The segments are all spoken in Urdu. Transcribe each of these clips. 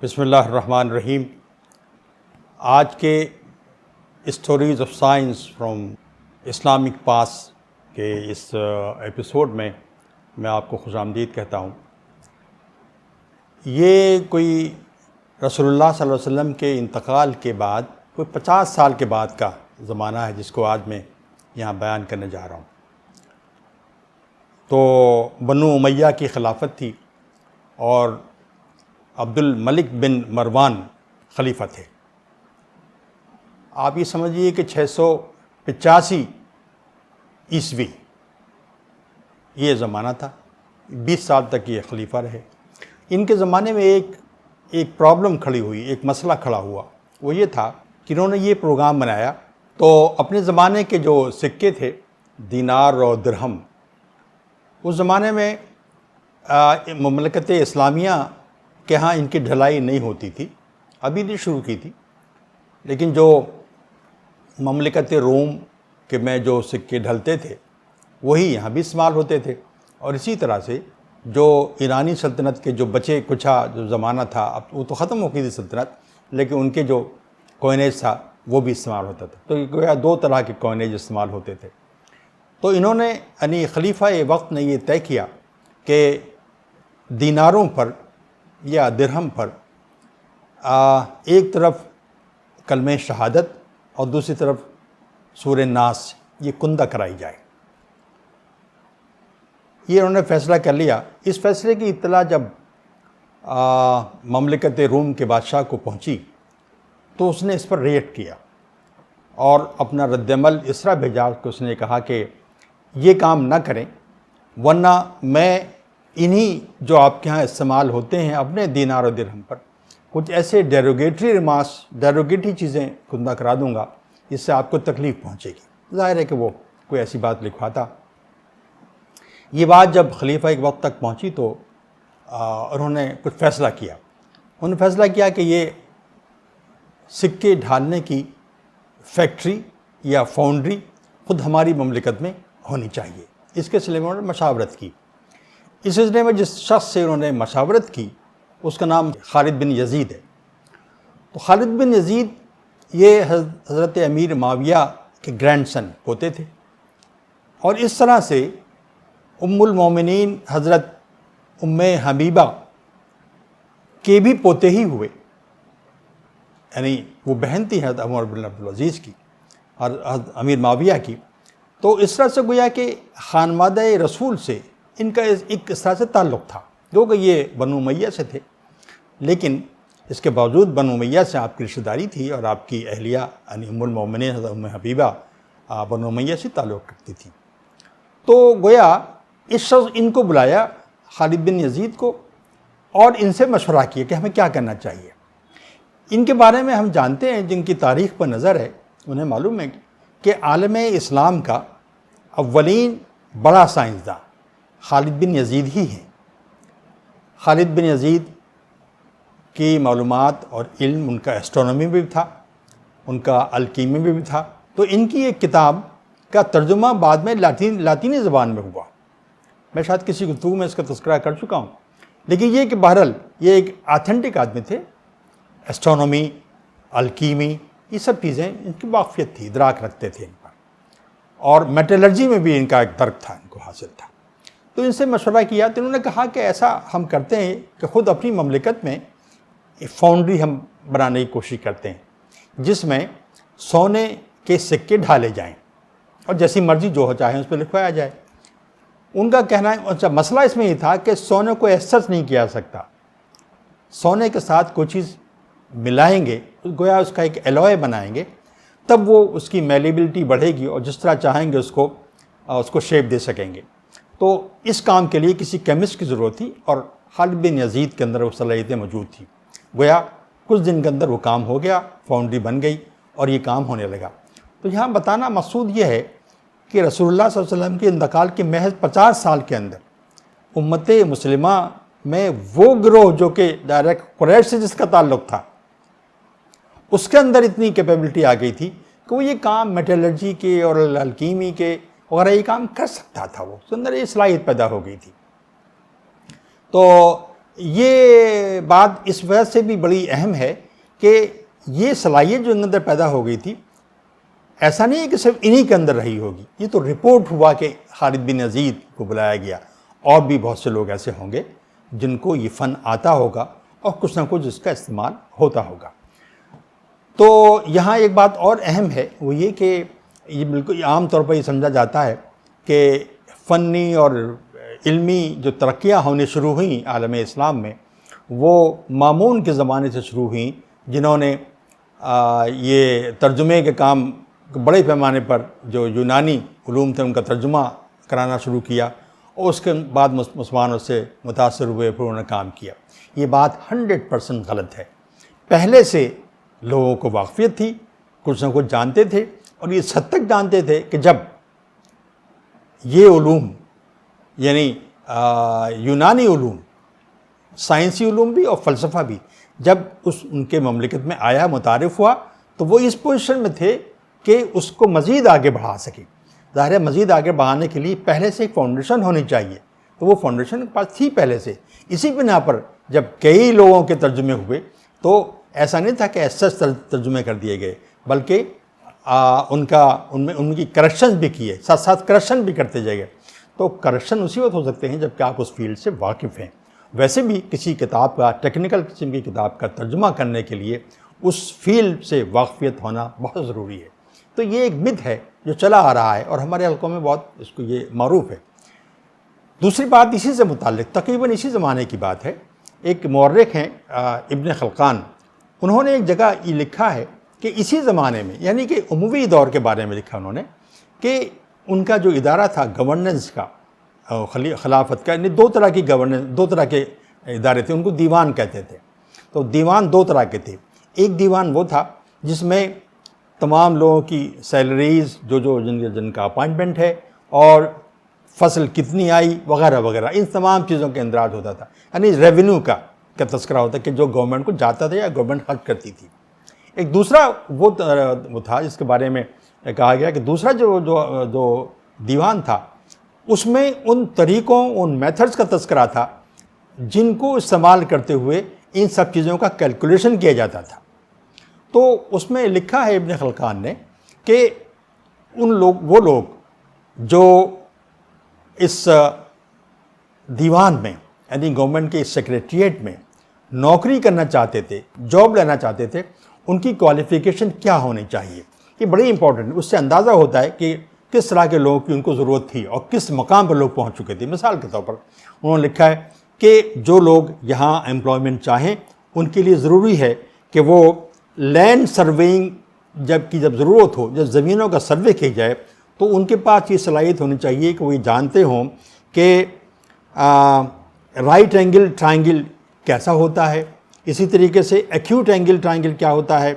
بسم اللہ الرحمن الرحیم۔ آج کے stories of science from Islamic پاس کے اس ایپیسوڈ میں آپ کو خوش آمدید کہتا ہوں۔ یہ کوئی رسول اللہ صلی اللہ علیہ وسلم کے انتقال کے بعد کوئی 50 سال کے بعد کا زمانہ ہے جس کو آج میں یہاں بیان کرنے جا رہا ہوں۔ تو بنو امیہ کی خلافت تھی اور عبد الملک بن مروان خلیفہ تھے۔ آپ یہ سمجھیے کہ 685 عیسوی یہ زمانہ تھا، 20 سال تک یہ خلیفہ رہے۔ ان کے زمانے میں ایک پرابلم کھڑی ہوئی، ایک مسئلہ کھڑا ہوا۔ وہ یہ تھا کہ انہوں نے یہ پروگرام بنایا، تو اپنے زمانے کے جو سکے تھے دینار اور درہم، اس زمانے میں مملکت اسلامیہ کہ ہاں ان کی ڈھلائی نہیں ہوتی تھی، ابھی نہیں شروع کی تھی، لیکن جو مملکت روم کے میں جو سکے ڈھلتے تھے وہی یہاں بھی استعمال ہوتے تھے، اور اسی طرح سے جو ایرانی سلطنت کے جو بچے کچھا جو زمانہ تھا، اب وہ تو ختم ہو گئی تھی سلطنت، لیکن ان کے جو کوئنیج تھا وہ بھی استعمال ہوتا تھا۔ تو گویا 2 طرح کے کوئنیج استعمال ہوتے تھے۔ تو انہوں نے یعنی خلیفہ وقت نے یہ طے کیا کہ دیناروں پر یا درہم پر ایک طرف کلمہ شہادت اور دوسری طرف سورہ ناس یہ کندہ کرائی جائے۔ یہ انہوں نے فیصلہ کر لیا۔ اس فیصلے کی اطلاع جب مملکت روم کے بادشاہ کو پہنچی تو اس نے اس پر ریئیکٹ کیا اور اپنا رد عمل اس طرح بھیجا کہ اس نے کہا کہ یہ کام نہ کریں، ورنہ میں انہی جو آپ کے ہاں استعمال ہوتے ہیں اپنے دینار و درہم پر کچھ ایسے ڈیروگیٹری چیزیں کندہ کرا دوں گا جس سے آپ کو تکلیف پہنچے گی۔ ظاہر ہے کہ وہ کوئی ایسی بات لکھواتا۔ یہ بات جب خلیفہ ایک وقت تک پہنچی تو انہوں نے کچھ فیصلہ کیا۔ انہوں نے فیصلہ کیا کہ یہ سکے ڈھالنے کی فیکٹری یا فاؤنڈری خود ہماری مملکت میں ہونی چاہیے۔ اس کے سلسلے میں انہوں نے مشاورت کی۔ اس سلسلے میں جس شخص سے انہوں نے مشاورت کی اس کا نام خالد بن یزید ہے۔ تو خالد بن یزید یہ حضرت امیر معاویہ کے گرینڈ سن پوتے تھے، اور اس طرح سے ام المومنین حضرت ام حبیبہ کے بھی پوتے ہی ہوئے، یعنی وہ بہن تھی حضرت عمر بن عبدالعزیز کی اور امیر معاویہ کی۔ تو اس طرح سے گویا کہ خانوادہ رسول سے ان کا ایک اس طرح سے تعلق تھا، جو کہ یہ بنو امیہ سے تھے، لیکن اس کے باوجود بنو امیہ سے آپ کی رشتہ داری تھی اور آپ کی اہلیہ یعنی ام المومنین حضرت ام حبیبہ بنو امیہ سے تعلق رکھتی تھی۔ تو گویا اس شخص ان کو بلایا خالد بن یزید کو اور ان سے مشورہ کیا کہ ہمیں کیا کرنا چاہیے۔ ان کے بارے میں ہم جانتے ہیں، جن کی تاریخ پر نظر ہے انہیں معلوم ہے کہ عالم اسلام کا اولین بڑا سائنسداں خالد بن یزید ہی ہیں۔ خالد بن یزید کی معلومات اور علم ان کا ایسٹرونومی میں بھی تھا، ان کا الکیمی میں بھی تھا۔ تو ان کی ایک کتاب کا ترجمہ بعد میں لاطینی زبان میں ہوا۔ میں شاید کسی گفتگو میں اس کا تذکرہ کر چکا ہوں، لیکن یہ کہ بہرحال یہ ایک آتھینٹک آدمی تھے۔ ایسٹرونومی، الکیمی، یہ سب چیزیں ان کی واقفیت تھی، ادراک رکھتے تھے ان پر، اور میٹلرجی میں بھی ان کا ایک درک تھا، ان کو حاصل تھا۔ تو ان سے مشورہ کیا تو انہوں نے کہا کہ ایسا ہم کرتے ہیں کہ خود اپنی مملکت میں فاؤنڈری ہم بنانے کی کوشش کرتے ہیں جس میں سونے کے سکے ڈھالے جائیں اور جیسی مرضی جو ہو چاہے اس پہ لکھوایا جائے۔ ان کا کہنا ہے مسئلہ اس میں یہ تھا کہ سونے کو ایسس نہیں کیا جا سکتا، سونے کے ساتھ کوئی چیز ملائیں گے، گویا اس کا ایک الوائے بنائیں گے، تب وہ اس کی میلیبلٹی بڑھے گی اور جس طرح چاہیں گے اس کو شیپ دے سکیں گے۔ تو اس کام کے لیے کسی کیمسٹ کی ضرورت تھی، اور خالد بن یزید کے اندر وہ صلاحیتیں موجود تھیں۔ گویا کچھ دن کے اندر وہ کام ہو گیا، فاؤنڈری بن گئی اور یہ کام ہونے لگا۔ تو یہاں بتانا مقصود یہ ہے کہ رسول اللہ صلی اللہ علیہ وسلم کے انتقال کے محض 50 سال کے اندر امت مسلمہ میں وہ گروہ جو کہ ڈائریکٹ قریش سے جس کا تعلق تھا، اس کے اندر اتنی کیپیبلٹی آ گئی تھی کہ وہ یہ کام میٹلرجی کے اور الکیمی کے وغیرہ یہ کام کر سکتا تھا، وہ اس کے اندر یہ صلاحیت پیدا ہو گئی تھی۔ تو یہ بات اس وجہ سے بھی بڑی اہم ہے کہ یہ صلاحیت جو ان کے اندر پیدا ہو گئی تھی، ایسا نہیں ہے کہ صرف انہی کے اندر رہی ہوگی. یہ تو رپورٹ ہوا کہ خالد بن یزید کو بلایا گیا، اور بھی بہت سے لوگ ایسے ہوں گے جن کو یہ فن آتا ہوگا اور کچھ نہ کچھ اس کا استعمال ہوتا ہوگا. تو یہاں ایک بات اور اہم ہے، وہ یہ کہ یہ بالکل عام طور پر یہ سمجھا جاتا ہے کہ فنی اور علمی جو ترقیاں ہونے شروع ہوئیں عالم اسلام میں، وہ مامون کے زمانے سے شروع ہوئیں، جنہوں نے یہ ترجمے کے کام بڑے پیمانے پر جو یونانی علوم تھے ان کا ترجمہ کرانا شروع کیا، اور اس کے بعد مسلمانوں سے متاثر ہوئے، پھر انہوں نے کام کیا. یہ بات 100% غلط ہے. پہلے سے لوگوں کو واقفیت تھی، کچھ نہ کچھ جانتے تھے، اور یہ اس حد تک جانتے تھے کہ جب یہ علوم یعنی یونانی علوم، سائنسی علوم بھی اور فلسفہ بھی جب ان کے مملکت میں آیا، متعارف ہوا، تو وہ اس پوزیشن میں تھے کہ اس کو مزید آگے بڑھا سکے. ظاہر ہے مزید آگے بڑھانے کے لیے پہلے سے ایک فاؤنڈیشن ہونی چاہیے، تو وہ فاؤنڈیشن کے پاس تھی پہلے سے. اسی بنا پر جب کئی لوگوں کے ترجمے ہوئے تو ایسا نہیں تھا کہ ایسا ترجمے کر دیے گئے، بلکہ ان کی کریکشنز بھی کیے، ساتھ ساتھ کریکشن بھی کرتے جائے گئے. تو کریکشن اسی وقت ہو سکتے ہیں جب کہ آپ اس فیلڈ سے واقف ہیں. ویسے بھی کسی کتاب کا، ٹیکنیکل قسم کی کتاب کا ترجمہ کرنے کے لیے اس فیلڈ سے واقفیت ہونا بہت ضروری ہے. تو یہ ایک متھ ہے جو چلا آ رہا ہے، اور ہمارے حلقوں میں بہت اس کو یہ معروف ہے. دوسری بات اسی سے متعلق، تقریباً اسی زمانے کی بات ہے. ایک مورخ ہیں ابن خلقان، انہوں نے ایک جگہ یہ لکھا ہے کہ اسی زمانے میں، یعنی کہ اموی دور کے بارے میں لکھا انہوں نے، کہ ان کا جو ادارہ تھا گورننس کا، خلافت کا، یعنی دو طرح کے ادارے تھے، ان کو دیوان کہتے تھے. تو دیوان دو طرح کے تھے. ایک دیوان وہ تھا جس میں تمام لوگوں کی سیلریز، جن کا اپائنٹمنٹ ہے، اور فصل کتنی آئی وغیرہ وغیرہ، ان تمام چیزوں کے اندراج ہوتا تھا. یعنی ریونیو کا تذکرہ ہوتا ہے کہ جو گورنمنٹ کو جاتا تھا یا گورنمنٹ خرچ کرتی تھی. ایک دوسرا وہ تھا جس کے بارے میں کہا گیا کہ دوسرا جو دیوان تھا، اس میں ان طریقوں، ان میتھڈز کا تذکرہ تھا جن کو استعمال کرتے ہوئے ان سب چیزوں کا کیلکولیشن کیا جاتا تھا. تو اس میں لکھا ہے ابن خلقان نے کہ وہ لوگ جو اس دیوان میں، یعنی گورنمنٹ کے اس سیکریٹریٹ میں نوکری کرنا چاہتے تھے، جاب لینا چاہتے تھے، ان کی کوالیفیکیشن کیا ہونی چاہیے. یہ بڑی امپورٹنٹ ہے. اس سے اندازہ ہوتا ہے کہ کس طرح کے لوگوں کی ان کو ضرورت تھی اور کس مقام پر لوگ پہنچ چکے تھے. مثال کے طور پر انہوں نے لکھا ہے کہ جو لوگ یہاں امپلائمنٹ چاہیں، ان کے لیے ضروری ہے کہ وہ لینڈ سرویئنگ جب ضرورت ہو، جب زمینوں کا سروے کی جائے، تو ان کے پاس یہ صلاحیت ہونی چاہیے کہ وہ یہ جانتے ہوں کہ رائٹ اینگل ٹرائنگل کیسا ہوتا ہے، اسی طریقے سے ایکیوٹ اینگل ٹرائنگل کیا ہوتا ہے،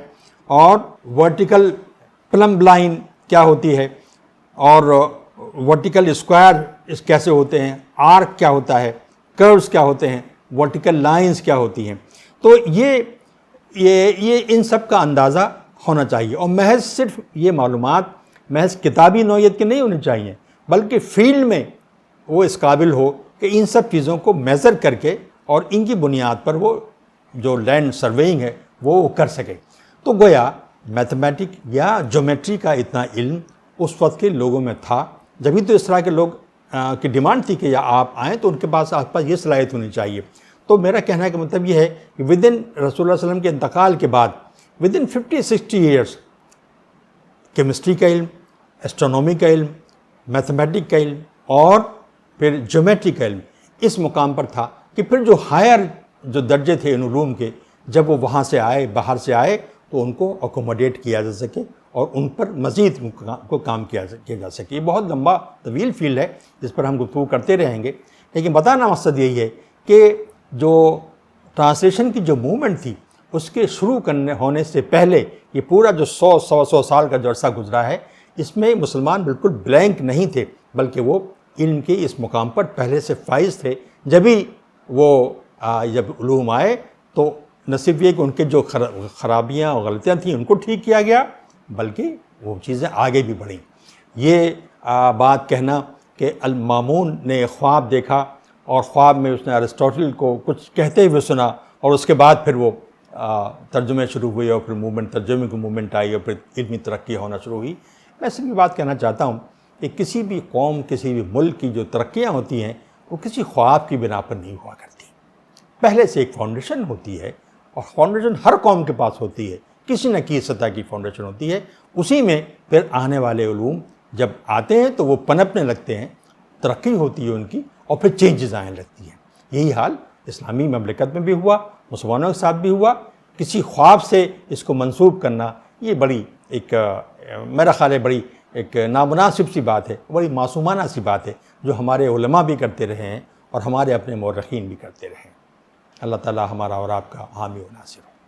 اور ورٹیکل پلمب لائن کیا ہوتی ہے، اور ورٹیکل اسکوائر کیسے ہوتے ہیں، آرک کیا ہوتا ہے، کروز کیا ہوتے ہیں، ورٹیکل لائنز کیا ہوتی ہیں. تو یہ ان سب کا اندازہ ہونا چاہیے. اور محض صرف یہ معلومات محض کتابی نوعیت کی نہیں ہونی چاہیے، بلکہ فیلڈ میں وہ اس قابل ہو کہ ان سب چیزوں کو میزر کر کے اور ان کی بنیاد پر وہ جو لینڈ سرویئنگ ہے وہ کر سکے. تو گویا میتھمیٹک یا جیومیٹری کا اتنا علم اس وقت کے لوگوں میں تھا، جبھی تو اس طرح کے لوگ کی ڈیمانڈ تھی کہ یا آپ آئیں تو ان کے پاس آس پاس یہ صلاحیت ہونی چاہیے. تو میرا کہنے کا مطلب یہ ہے کہ ودن رسول اللہ صلی اللہ علیہ وسلم کے انتقال کے بعد ودن 50-60 ایئرس کیمسٹری کا علم، ایسٹرونومی کا علم، میتھمیٹک کا علم اور پھر جیومیٹری کا علم اس مقام پر تھا کہ پھر جو ہائر جو درجے تھے ان علوم کے، جب وہ وہاں سے آئے، باہر سے آئے، تو ان کو اکوموڈیٹ کیا جا سکے اور ان پر مزید کو کام کیا جا سکے. یہ بہت لمبا طویل فیلڈ ہے جس پر ہم گفتگو کرتے رہیں گے، لیکن بتانا مقصد یہی ہے کہ جو ٹرانسلیشن کی جو موومنٹ تھی اس کے شروع ہونے سے پہلے یہ پورا جو 100 سال کا جو عرصہ گزرا ہے، اس میں مسلمان بالکل بلینک نہیں تھے، بلکہ وہ علم کے اس مقام پر پہلے سے فائز تھے. جب علوم آئے تو نہ صرف یہ کہ ان کے جو خرابیاں اور غلطیاں تھیں ان کو ٹھیک کیا گیا، بلکہ وہ چیزیں آگے بھی بڑھیں. یہ بات کہنا کہ المامون نے خواب دیکھا اور خواب میں اس نے ارسطوٹل کو کچھ کہتے ہوئے سنا، اور اس کے بعد پھر وہ ترجمے شروع ہوئے، اور پھر موومنٹ، ترجمے کی موومنٹ آئی، اور پھر علمی ترقی ہونا شروع ہوئی۔ میں صرف یہ بات کہنا چاہتا ہوں کہ کسی بھی قوم، کسی بھی ملک کی جو ترقیاں ہوتی ہیں وہ کسی خواب کی بنا پر نہیں ہوا کرتی۔ پہلے سے ایک فاؤنڈیشن ہوتی ہے، اور فاؤنڈیشن ہر قوم کے پاس ہوتی ہے، کسی نہ کسی سطح کی فاؤنڈیشن ہوتی ہے۔ اسی میں پھر آنے والے علوم جب آتے ہیں تو وہ پنپنے لگتے ہیں، ترقی ہوتی ہے ان کی، اور پھر چینجز آنے لگتی ہیں۔ یہی حال اسلامی مملکت میں بھی ہوا، مسلمانوں کے ساتھ بھی ہوا۔ کسی خواب سے اس کو منسوب کرنا یہ بڑی ایک میرا خیال ہے بڑی ایک نامناسب سی بات ہے، بڑی معصومانہ سی بات ہے، جو ہمارے علماء بھی کرتے رہے ہیں اور ہمارے اپنے مورخین بھی کرتے رہے ہیں۔ اللہ تعالی ہمارا اور آپ کا حامی و ناصر ہو۔